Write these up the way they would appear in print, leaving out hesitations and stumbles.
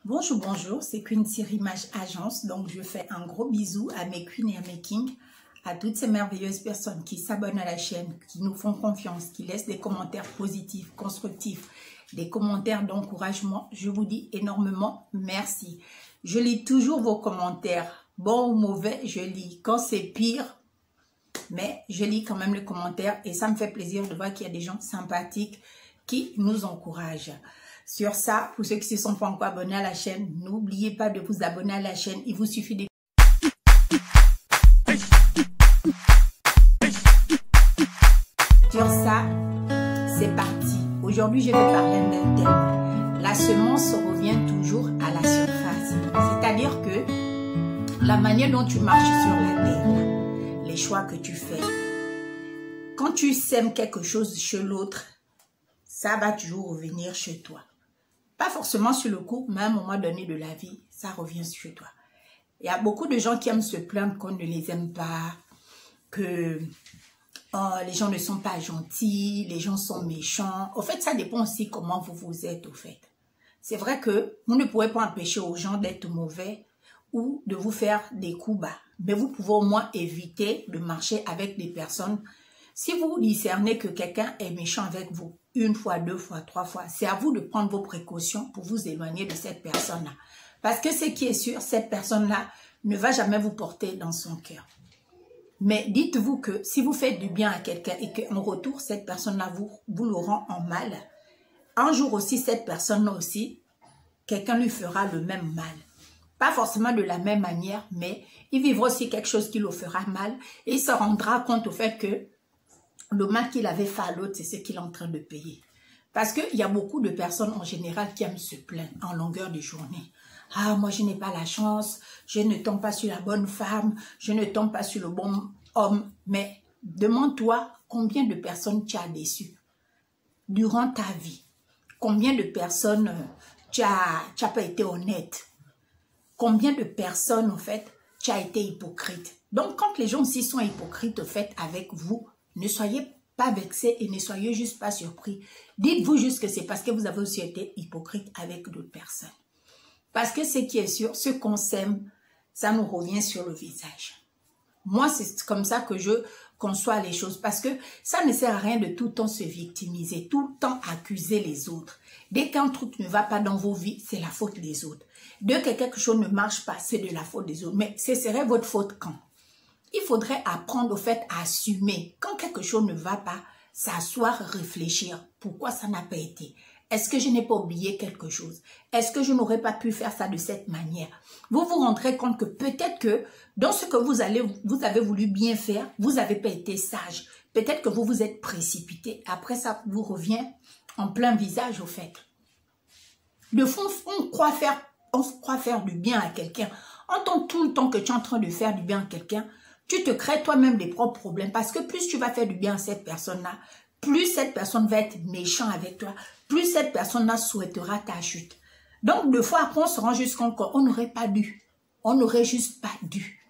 Bonjour, bonjour, c'est Queen Image Agence. Donc, je fais un gros bisou à mes queens et à mes kings, à toutes ces merveilleuses personnes qui s'abonnent à la chaîne, qui nous font confiance, qui laissent des commentaires positifs, constructifs, des commentaires d'encouragement. Je vous dis énormément merci. Je lis toujours vos commentaires, bons ou mauvais, je lis. Quand c'est pire, mais je lis quand même les commentaires et ça me fait plaisir de voir qu'il y a des gens sympathiques qui nous encouragent. Sur ça, pour ceux qui ne se sont pas encore abonnés à la chaîne, n'oubliez pas de vous abonner à la chaîne. Il vous suffit de... Sur ça, c'est parti. Aujourd'hui, je vais parler d'un thème. La semence revient toujours à la surface. C'est-à-dire que la manière dont tu marches sur la terre, les choix que tu fais, quand tu sèmes quelque chose chez l'autre, ça va toujours revenir chez toi. Pas forcément sur le coup, mais à un moment donné de la vie, ça revient chez toi. Il y a beaucoup de gens qui aiment se plaindre qu'on ne les aime pas, que les gens ne sont pas gentils, les gens sont méchants. Au fait, ça dépend aussi comment vous êtes, au fait. C'est vrai que vous ne pouvez pas empêcher aux gens d'être mauvais ou de vous faire des coups bas. Mais vous pouvez au moins éviter de marcher avec des personnes. Si vous discernez que quelqu'un est méchant avec vous, une fois, deux fois, trois fois, c'est à vous de prendre vos précautions pour vous éloigner de cette personne-là. Parce que ce qui est sûr, cette personne-là ne va jamais vous porter dans son cœur. Mais dites-vous que si vous faites du bien à quelqu'un et qu'en retour, cette personne-là vous le rend en mal, un jour aussi, cette personne-là aussi, quelqu'un lui fera le même mal. Pas forcément de la même manière, mais il vivra aussi quelque chose qui le fera mal et il se rendra compte au fait que le mal qu'il avait fait à l'autre, c'est ce qu'il est en train de payer. Parce qu'il y a beaucoup de personnes en général qui aiment se plaindre en longueur de journée. Ah, moi je n'ai pas la chance, je ne tombe pas sur la bonne femme, je ne tombe pas sur le bon homme. Mais demande-toi combien de personnes tu as déçues durant ta vie. Combien de personnes tu n'as pas été honnête. Combien de personnes, en fait, tu as été hypocrite. Donc, quand les gens aussi sont hypocrites, en fait, avec vous, ne soyez pas vexés et ne soyez juste pas surpris. Dites-vous juste que c'est parce que vous avez aussi été hypocrite avec d'autres personnes. Parce que ce qui est sûr, ce qu'on sème, ça nous revient sur le visage. Moi, c'est comme ça que je conçois les choses. Parce que ça ne sert à rien de tout le temps se victimiser, tout le temps accuser les autres. Dès qu'un truc ne va pas dans vos vies, c'est la faute des autres. Dès que quelque chose ne marche pas, c'est de la faute des autres. Mais ce serait votre faute quand? Il faudrait apprendre au fait à assumer. Quand quelque chose ne va pas, s'asseoir, réfléchir. Pourquoi ça n'a pas été? Est-ce que je n'ai pas oublié quelque chose? Est-ce que je n'aurais pas pu faire ça de cette manière? Vous vous rendrez compte que peut-être que dans ce que vous avez voulu bien faire, vous n'avez pas été sage. Peut-être que vous vous êtes précipité. Après ça vous revient en plein visage au fait. De fond, on croit faire du bien à quelqu'un. Entends tout le temps que tu es en train de faire du bien à quelqu'un, tu te crées toi-même des propres problèmes parce que plus tu vas faire du bien à cette personne-là, plus cette personne va être méchante avec toi, plus cette personne-là souhaitera ta chute. Donc, deux fois après, on se rend juste compte qu'on n'aurait pas dû. On n'aurait juste pas dû.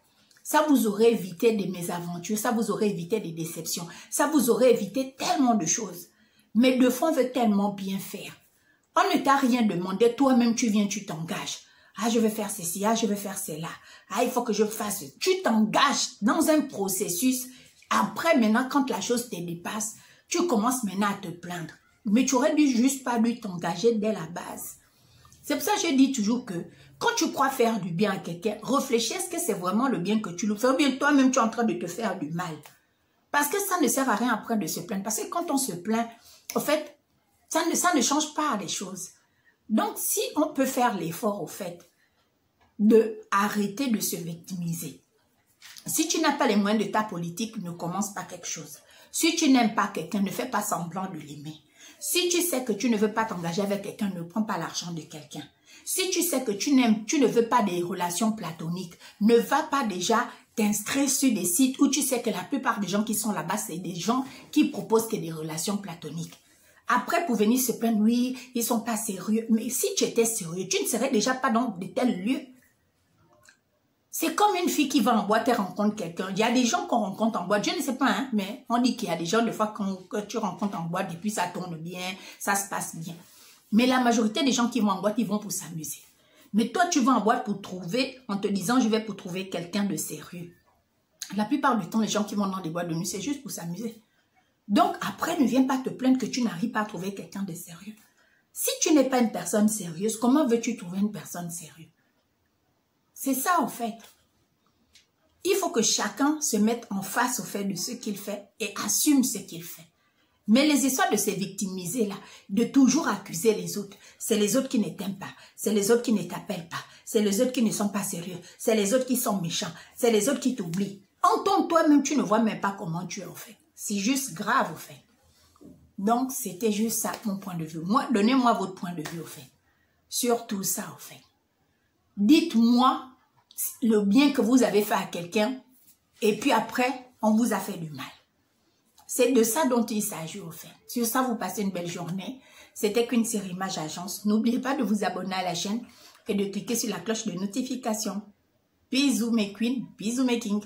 Ça vous aurait évité des mésaventures, ça vous aurait évité des déceptions, ça vous aurait évité tellement de choses. Mais deux fois, on veut tellement bien faire. On ne t'a rien demandé, toi-même tu viens, tu t'engages. Ah, je vais faire ceci, ah, je vais faire cela. Ah, il faut que je fasse. Tu t'engages dans un processus. Après, maintenant, quand la chose te dépasse, tu commences maintenant à te plaindre. Mais tu aurais juste pas dû t'engager dès la base. C'est pour ça que je dis toujours que quand tu crois faire du bien à quelqu'un, réfléchis, est-ce que c'est vraiment le bien que tu le fais ou bien toi-même tu es en train de te faire du mal. Parce que ça ne sert à rien après de se plaindre. Parce que quand on se plaint, en fait, ça ne change pas les choses. Donc, si on peut faire l'effort, au fait, de arrêter de se victimiser. Si tu n'as pas les moyens de ta politique, ne commence pas quelque chose. Si tu n'aimes pas quelqu'un, ne fais pas semblant de l'aimer. Si tu sais que tu ne veux pas t'engager avec quelqu'un, ne prends pas l'argent de quelqu'un. Si tu sais que tu ne veux pas des relations platoniques, ne va pas déjà t'inscrire sur des sites où tu sais que la plupart des gens qui sont là-bas, c'est des gens qui proposent que des relations platoniques. Après, pour venir se plaindre, oui, ils ne sont pas sérieux. Mais si tu étais sérieux, tu ne serais déjà pas dans de tels lieux. C'est comme une fille qui va en boîte et rencontre quelqu'un. Il y a des gens qu'on rencontre en boîte, je ne sais pas, hein, mais on dit qu'il y a des gens, des fois, que tu rencontres en boîte, et puis ça tourne bien, ça se passe bien. Mais la majorité des gens qui vont en boîte, ils vont pour s'amuser. Mais toi, tu vas en boîte pour trouver, en te disant, je vais pour trouver quelqu'un de sérieux. La plupart du temps, les gens qui vont dans des boîtes de nuit, c'est juste pour s'amuser. Donc, après, ne viens pas te plaindre que tu n'arrives pas à trouver quelqu'un de sérieux. Si tu n'es pas une personne sérieuse, comment veux-tu trouver une personne sérieuse? C'est ça, en fait. Il faut que chacun se mette en face au fait de ce qu'il fait et assume ce qu'il fait. Mais les histoires de se victimiser là, de toujours accuser les autres, c'est les autres qui ne t'aiment pas, c'est les autres qui ne t'appellent pas, c'est les autres qui ne sont pas sérieux, c'est les autres qui sont méchants, c'est les autres qui t'oublient. En toi-même, tu ne vois même pas comment tu es en fait. C'est juste grave au fait. Donc, c'était juste ça, mon point de vue. Moi, donnez-moi votre point de vue au fait. Sur tout ça au fait. Dites-moi le bien que vous avez fait à quelqu'un et puis après, on vous a fait du mal. C'est de ça dont il s'agit au fait. Sur ça, vous passez une belle journée. C'était qu'une série Image Agence. N'oubliez pas de vous abonner à la chaîne et de cliquer sur la cloche de notification. Bisous mes queens, bisous mes kings.